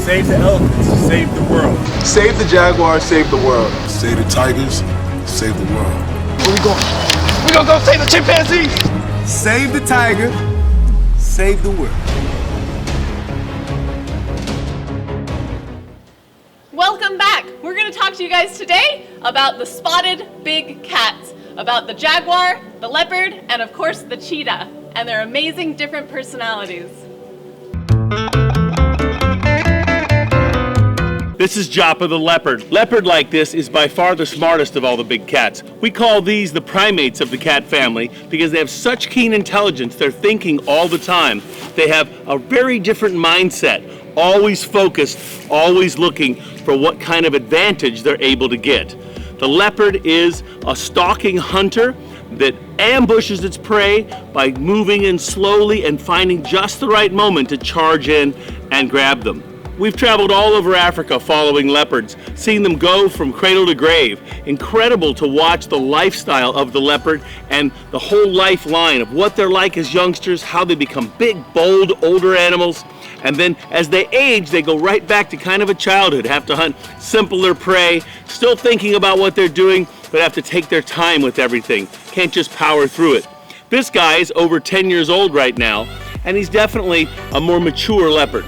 Save the elephants, save the world. Save the Jaguar, save the world. Save the tigers, save the world. Where we going? We gonna go save the chimpanzees! Save the tiger, save the world. Welcome back. We're going to talk to you guys today about the spotted big cats, about the jaguar, the leopard, and of course the cheetah, and their amazing different personalities. This is Joppa the leopard. Leopard like this is by far the smartest of all the big cats. We call these the primates of the cat family because they have such keen intelligence. They're thinking all the time. They have a very different mindset, always focused, always looking for what kind of advantage they're able to get. The leopard is a stalking hunter that ambushes its prey by moving in slowly and finding just the right moment to charge in and grab them. We've traveled all over Africa following leopards, seeing them go from cradle to grave. Incredible to watch the lifestyle of the leopard and the whole lifeline of what they're like as youngsters, how they become big, bold, older animals. And then as they age, they go right back to kind of a childhood, have to hunt simpler prey, still thinking about what they're doing, but have to take their time with everything. Can't just power through it. This guy is over 10 years old right now, and he's definitely a more mature leopard.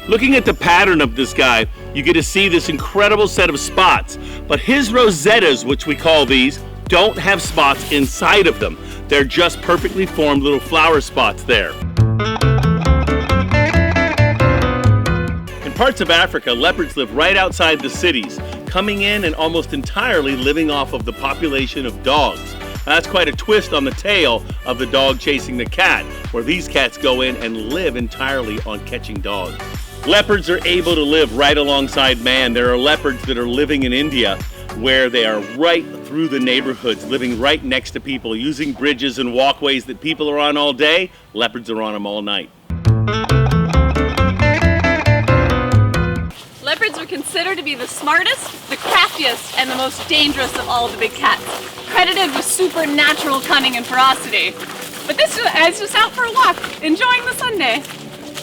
Looking at the pattern of this guy, you get to see this incredible set of spots, but his rosettas, which we call these, don't have spots inside of them. They're just perfectly formed little flower spots there. In parts of Africa, leopards live right outside the cities, coming in and almost entirely living off of the population of dogs. Now, that's quite a twist on the tale of the dog chasing the cat, where these cats go in and live entirely on catching dogs. Leopards are able to live right alongside man. There are leopards that are living in India where they are right through the neighborhoods, living right next to people, using bridges and walkways that people are on all day. Leopards are on them all night. Leopards are considered to be the smartest, the craftiest, and the most dangerous of all the big cats, credited with supernatural cunning and ferocity. But this guy's just out for a walk, enjoying the Sunday.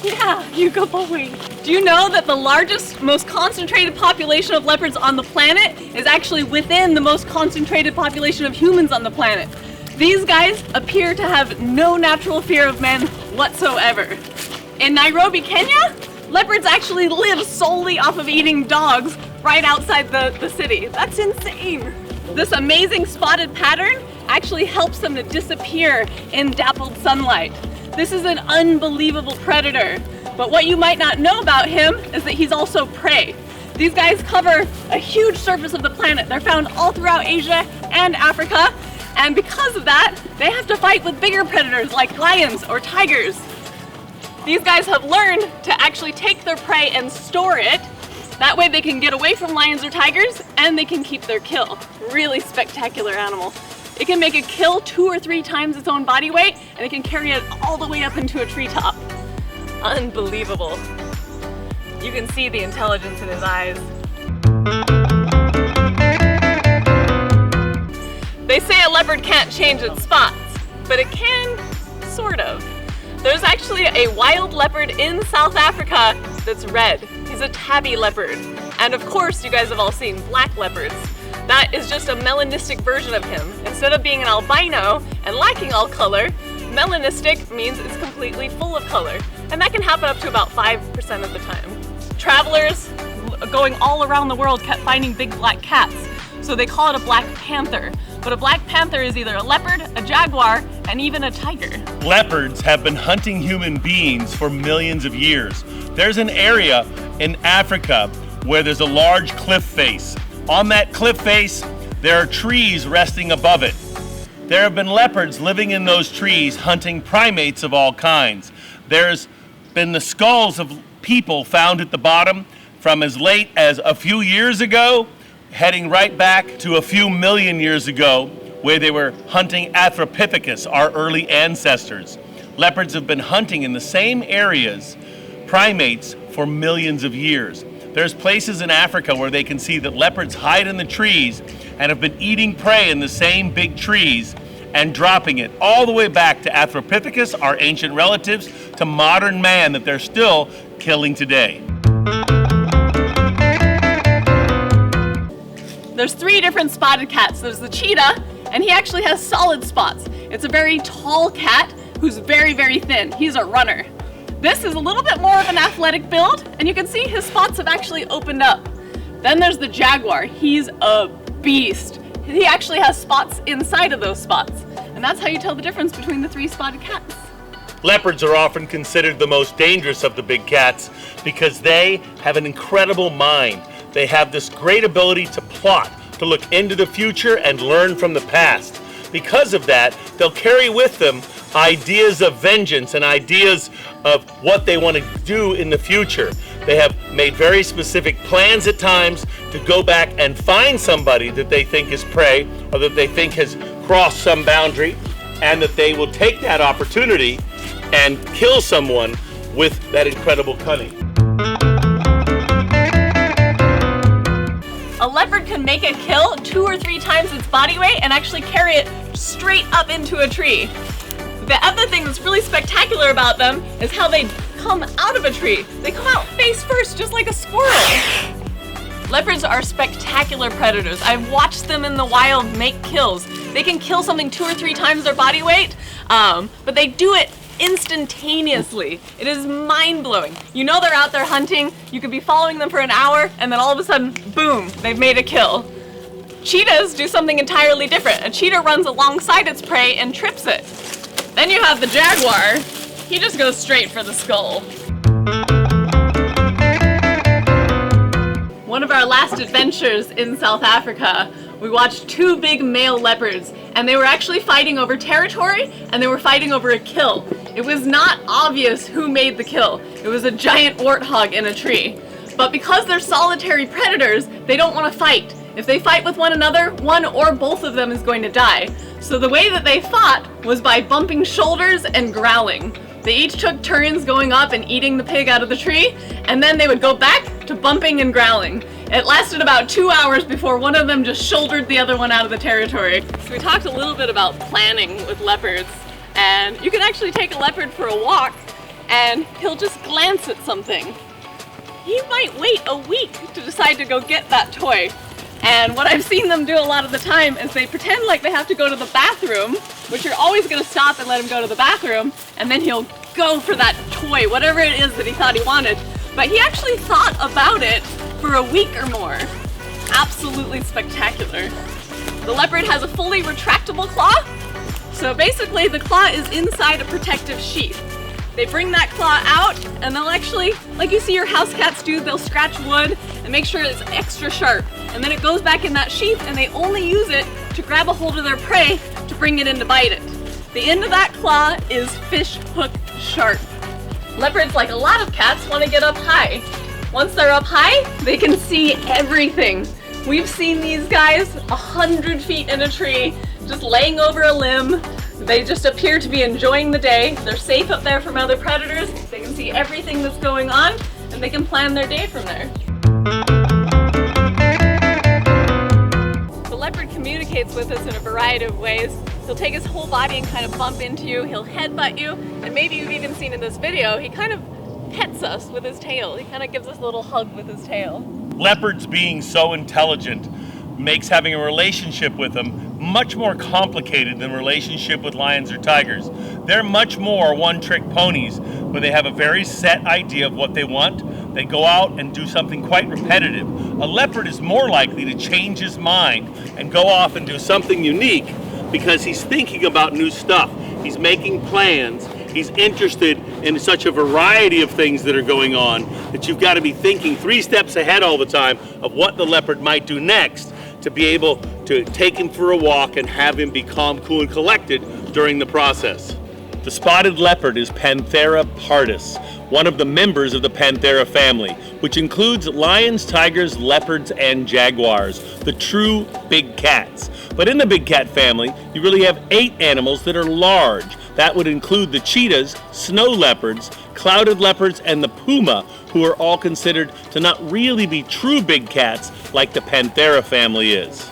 Yeah, you go boy. Do you know that the largest, most concentrated population of leopards on the planet is actually within the most concentrated population of humans on the planet? These guys appear to have no natural fear of men whatsoever. In Nairobi, Kenya, leopards actually live solely off of eating dogs right outside the city. That's insane. This amazing spotted pattern actually helps them to disappear in dappled sunlight. This is an unbelievable predator, but what you might not know about him is that he's also prey. These guys cover a huge surface of the planet. They're found all throughout Asia and Africa, and because of that, they have to fight with bigger predators like lions or tigers. These guys have learned to actually take their prey and store it. That way they can get away from lions or tigers, and they can keep their kill. Really spectacular animal. It can make a kill 2 or 3 times its own body weight, and it can carry it all the way up into a treetop. Unbelievable. You can see the intelligence in his eyes. They say a leopard can't change its spots, but it can, sort of. There's actually a wild leopard in South Africa that's red. He's a tabby leopard. And of course, you guys have all seen black leopards. That is just a melanistic version of him. Instead of being an albino and lacking all color, melanistic means it's completely full of color. And that can happen up to about 5% of the time. Travelers going all around the world kept finding big black cats, so they call it a black panther. But a black panther is either a leopard, a jaguar, and even a tiger. Leopards have been hunting human beings for millions of years. There's an area in Africa where there's a large cliff face. On that cliff face, there are trees resting above it. There have been leopards living in those trees, hunting primates of all kinds. There's been the skulls of people found at the bottom from as late as a few years ago, heading right back to a few million years ago, where they were hunting Anthropithecus, our early ancestors. Leopards have been hunting in the same areas, primates, for millions of years. There's places in Africa where they can see that leopards hide in the trees and have been eating prey in the same big trees and dropping it all the way back to Anthropithecus, our ancient relatives, to modern man that they're still killing today. There's 3 different spotted cats. There's the cheetah, and he actually has solid spots. It's a very tall cat who's very, very thin. He's a runner. This is a little bit more of an athletic build, and you can see his spots have actually opened up. Then there's the jaguar. He's a beast. He actually has spots inside of those spots, and that's how you tell the difference between the 3 spotted cats. Leopards are often considered the most dangerous of the big cats because they have an incredible mind. They have this great ability to plot, to look into the future and learn from the past. Because of that, they'll carry with them ideas of vengeance and ideas of what they want to do in the future. They have made very specific plans at times to go back and find somebody that they think is prey or that they think has crossed some boundary, and that they will take that opportunity and kill someone with that incredible cunning. A leopard can make a kill 2 or 3 times its body weight and actually carry it straight up into a tree. The other thing that's really spectacular about them is how they come out of a tree. They come out face first, just like a squirrel. Leopards are spectacular predators. I've watched them in the wild make kills. They can kill something 2 or 3 times their body weight, but they do it instantaneously. It is mind-blowing. You know they're out there hunting, you could be following them for an hour, and then all of a sudden, boom, they've made a kill. Cheetahs do something entirely different. A cheetah runs alongside its prey and trips it. Then you have the jaguar. He just goes straight for the skull. One of our last adventures in South Africa, we watched 2 big male leopards, and they were actually fighting over territory, and they were fighting over a kill. It was not obvious who made the kill. It was a giant warthog in a tree. But because they're solitary predators, they don't want to fight. If they fight with one another, one or both of them is going to die. So the way that they fought was by bumping shoulders and growling. They each took turns going up and eating the pig out of the tree, and then they would go back to bumping and growling. It lasted about 2 hours before one of them just shouldered the other one out of the territory. So we talked a little bit about planning with leopards, and you can actually take a leopard for a walk and he'll just glance at something. He might wait a week to decide to go get that toy. And what I've seen them do a lot of the time is they pretend like they have to go to the bathroom, which you're always going to stop and let him go to the bathroom, and then he'll go for that toy, whatever it is that he thought he wanted. But he actually thought about it for a week or more. Absolutely spectacular. The leopard has a fully retractable claw. So basically the claw is inside a protective sheath. They bring that claw out and they'll actually, like you see your house cats do, they'll scratch wood and make sure it's extra sharp. And then it goes back in that sheath and they only use it to grab a hold of their prey to bring it in to bite it. The end of that claw is fish hook sharp. Leopards, like a lot of cats, want to get up high. Once they're up high, they can see everything. We've seen these guys 100 feet in a tree, just laying over a limb. They just appear to be enjoying the day. They're safe up there from other predators. They can see everything that's going on, and they can plan their day from there. The leopard communicates with us in a variety of ways. He'll take his whole body and kind of bump into you. He'll headbutt you, and maybe you've even seen in this video, he kind of pets us with his tail. He kind of gives us a little hug with his tail. Leopards being so intelligent makes having a relationship with them much more complicated than a relationship with lions or tigers. They're much more one-trick ponies, where they have a very set idea of what they want. They go out and do something quite repetitive. A leopard is more likely to change his mind and go off and do something unique because he's thinking about new stuff. He's making plans. He's interested in such a variety of things that are going on that you've got to be thinking 3 steps ahead all the time of what the leopard might do next to be able to take him for a walk and have him be calm, cool, and collected during the process. The spotted leopard is Panthera pardus, one of the members of the Panthera family, which includes lions, tigers, leopards, and jaguars, the true big cats. But in the big cat family, you really have 8 animals that are large. That would include the cheetahs, snow leopards, clouded leopards, and the puma, who are all considered to not really be true big cats like the Panthera family is.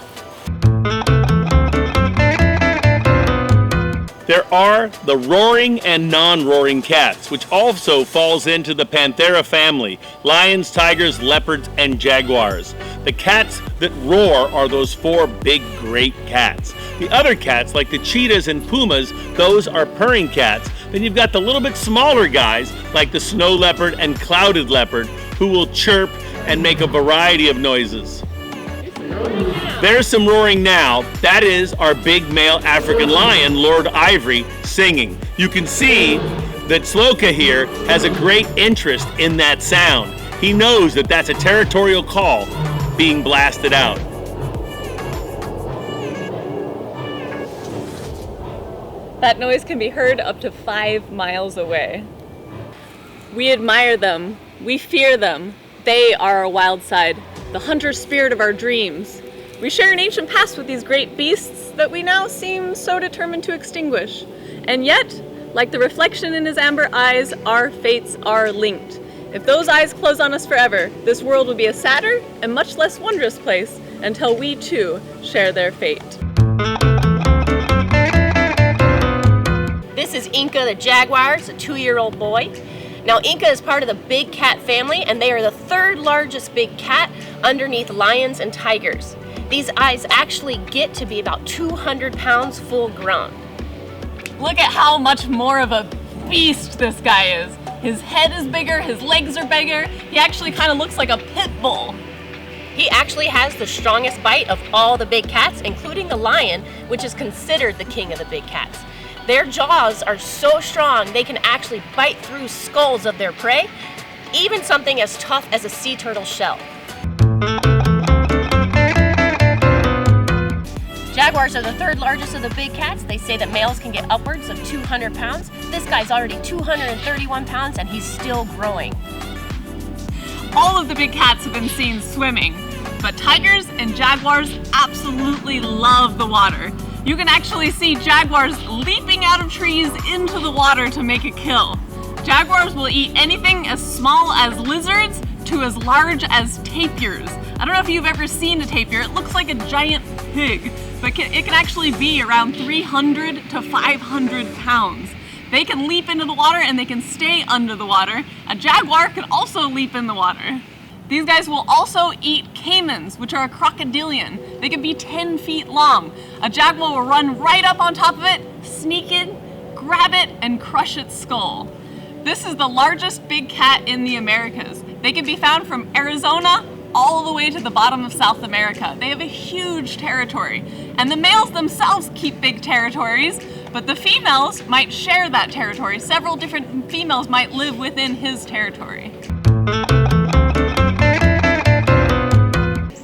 There are the roaring and non-roaring cats, which also falls into the Panthera family, lions, tigers, leopards, and jaguars. The cats that roar are those 4 big great cats. The other cats, like the cheetahs and pumas, those are purring cats. Then you've got the little bit smaller guys, like the snow leopard and clouded leopard, who will chirp and make a variety of noises. There's some roaring now. That is our big male African lion, Lord Ivory, singing. You can see that Sloka here has a great interest in that sound. He knows that that's a territorial call being blasted out. That noise can be heard up to 5 miles away. We admire them. We fear them. They are our wild side, the hunter spirit of our dreams. We share an ancient past with these great beasts that we now seem so determined to extinguish. And yet, like the reflection in his amber eyes, our fates are linked. If those eyes close on us forever, this world will be a sadder and much less wondrous place until we too share their fate. This is Inca the Jaguar, it's a 2-year-old boy. Now Inca is part of the big cat family and they are the 3rd largest big cat underneath lions and tigers. These eyes actually get to be about 200 pounds full grown. Look at how much more of a beast this guy is. His head is bigger, his legs are bigger. He actually kind of looks like a pit bull. He actually has the strongest bite of all the big cats, including the lion, which is considered the king of the big cats. Their jaws are so strong they can actually bite through skulls of their prey, even something as tough as a sea turtle shell. Jaguars are the 3rd largest of the big cats. They say that males can get upwards of 200 pounds. This guy's already 231 pounds and he's still growing. All of the big cats have been seen swimming, but tigers and jaguars absolutely love the water. You can actually see jaguars leaping out of trees into the water to make a kill. Jaguars will eat anything as small as lizards to as large as tapirs. I don't know if you've ever seen a tapir. It looks like a giant pig, but it can actually be around 300 to 500 pounds. They can leap into the water and they can stay under the water. A jaguar can also leap in the water. These guys will also eat caimans, which are a crocodilian. They can be 10 feet long. A jaguar will run right up on top of it, sneak in, grab it, and crush its skull. This is the largest big cat in the Americas. They can be found from Arizona all the way to the bottom of South America. They have a huge territory. And the males themselves keep big territories, but the females might share that territory. Several different females might live within his territory.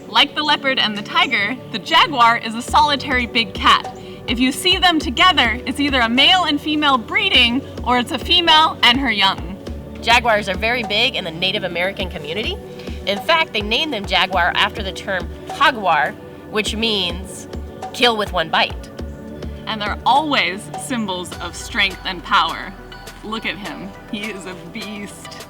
Like the leopard and the tiger, the jaguar is a solitary big cat. If you see them together, it's either a male and female breeding or it's a female and her young. Jaguars are very big in the Native American community. In fact, they named them jaguar after the term jaguar, which means kill with one bite. And they're always symbols of strength and power. Look at him, he is a beast.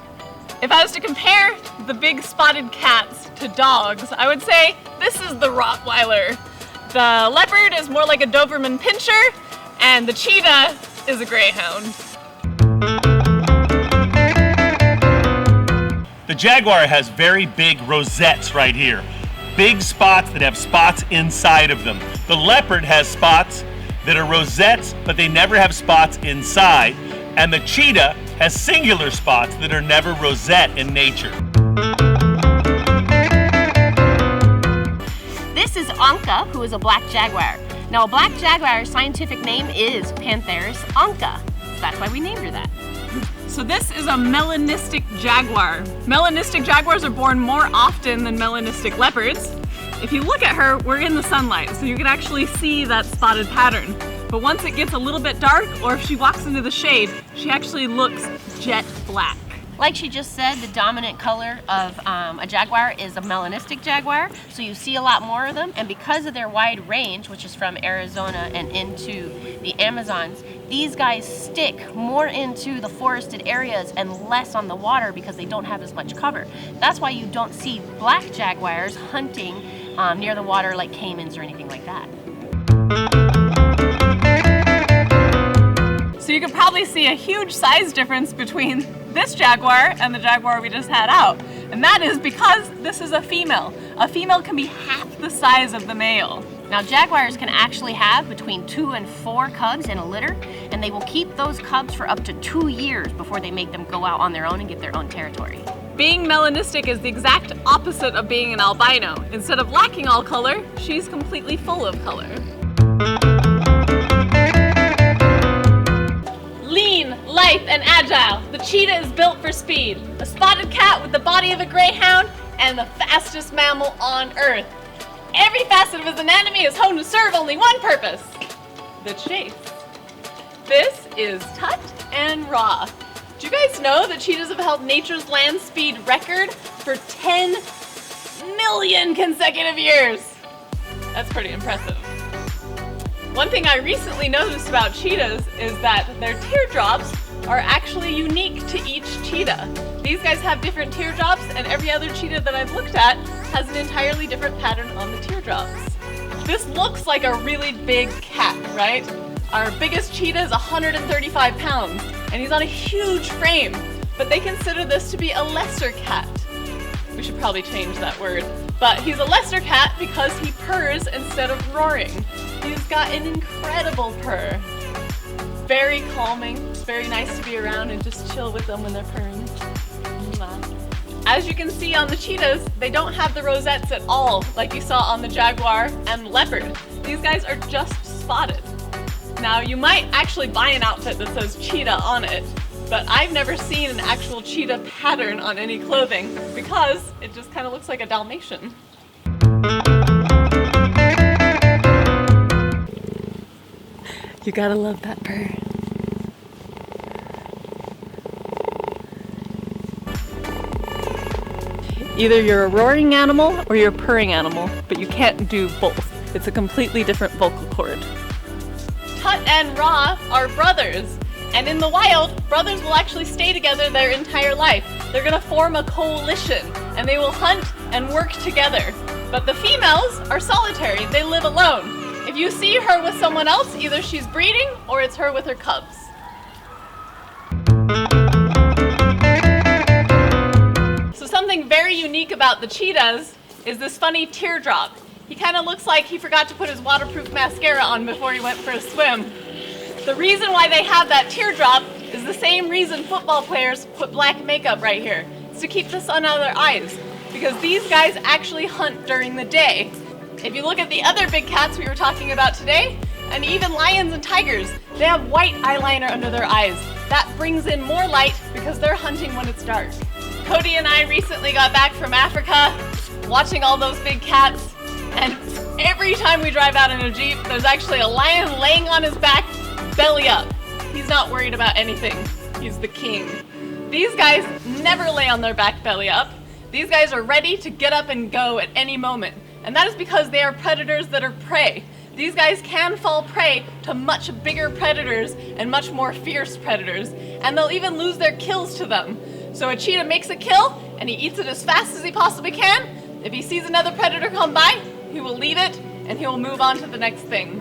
If I was to compare the big spotted cats to dogs, I would say this is the Rottweiler. The leopard is more like a Doberman Pinscher, and the cheetah is a greyhound. The jaguar has very big rosettes right here. Big spots that have spots inside of them. The leopard has spots that are rosettes, but they never have spots inside. And the cheetah has singular spots that are never rosette in nature. This is Anka, who is a black jaguar. Now, a black jaguar's scientific name is Pantheris anka. So that's why we named her that. So this is a melanistic jaguar. Melanistic jaguars are born more often than melanistic leopards. If you look at her, we're in the sunlight, so you can actually see that spotted pattern. But once it gets a little bit dark, or if she walks into the shade, she actually looks jet black. Like she just said, the dominant color of a jaguar is a melanistic jaguar, so you see a lot more of them, and because of their wide range, which is from Arizona and into the Amazons, these guys stick more into the forested areas and less on the water because they don't have as much cover. That's why you don't see black jaguars hunting near the water like caimans or anything like that. So you can probably see a huge size difference between this jaguar and the jaguar we just had out. And that is because this is a female. A female can be half the size of the male. Now, jaguars can actually have between 2 and 4 cubs in a litter, and they will keep those cubs for up to 2 years before they make them go out on their own and get their own territory. Being melanistic is the exact opposite of being an albino. Instead of lacking all color, she's completely full of color. Lean, lithe, and agile, the cheetah is built for speed. A spotted cat with the body of a greyhound and the fastest mammal on Earth. Every facet of his anatomy is honed to serve only one purpose: the chase. This is Tut and Raw. Do you guys know that cheetahs have held nature's land speed record for 10 million consecutive years? That's pretty impressive. One thing I recently noticed about cheetahs is that their teardrops are actually unique to each cheetah. These guys have different teardrops, and every other cheetah that I've looked at has an entirely different pattern on the teardrops. This looks like a really big cat, right? Our biggest cheetah is 135 pounds, and he's on a huge frame, but they consider this to be a lesser cat. We should probably change that word. But he's a lesser cat because he purrs instead of roaring. He's got an incredible purr. Very calming. It's very nice to be around and just chill with them when they're purring. As you can see on the cheetahs, they don't have the rosettes at all, like you saw on the jaguar and leopard. These guys are just spotted. Now, you might actually buy an outfit that says cheetah on it, but I've never seen an actual cheetah pattern on any clothing because it just kind of looks like a Dalmatian. You gotta love that purr. Either you're a roaring animal or you're a purring animal, but you can't do both. It's a completely different vocal cord. Tut and Raw are brothers, and in the wild, brothers will actually stay together their entire life. They're gonna form a coalition, and they will hunt and work together. But the females are solitary, they live alone. If you see her with someone else, either she's breeding or it's her with her cubs. So something very unique about the cheetahs is this funny teardrop. He kind of looks like he forgot to put his waterproof mascara on before he went for a swim. The reason why they have that teardrop is the same reason football players put black makeup right here. It's to keep the sun out of their eyes, because these guys actually hunt during the day. If you look at the other big cats we were talking about today, and even lions and tigers, they have white eyeliner under their eyes. That brings in more light because they're hunting when it's dark. Cody and I recently got back from Africa, watching all those big cats, and every time we drive out in a Jeep, there's actually a lion laying on his back, belly up. He's not worried about anything. He's the king. These guys never lay on their back belly up. These guys are ready to get up and go at any moment. And that is because they are predators that are prey. These guys can fall prey to much bigger predators and much more fierce predators, and they'll even lose their kills to them. So a cheetah makes a kill, and he eats it as fast as he possibly can. If he sees another predator come by, he will leave it, and he will move on to the next thing.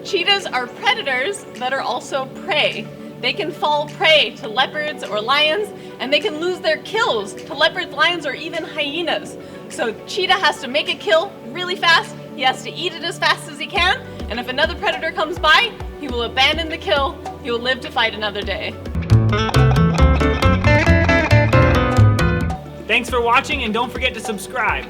Cheetahs are predators that are also prey. They can fall prey to leopards or lions, and they can lose their kills to leopards, lions, or even hyenas. So cheetah has to make a kill really fast, he has to eat it as fast as he can, and if another predator comes by, he will abandon the kill, he will live to fight another day. Thanks for watching, and don't forget to subscribe.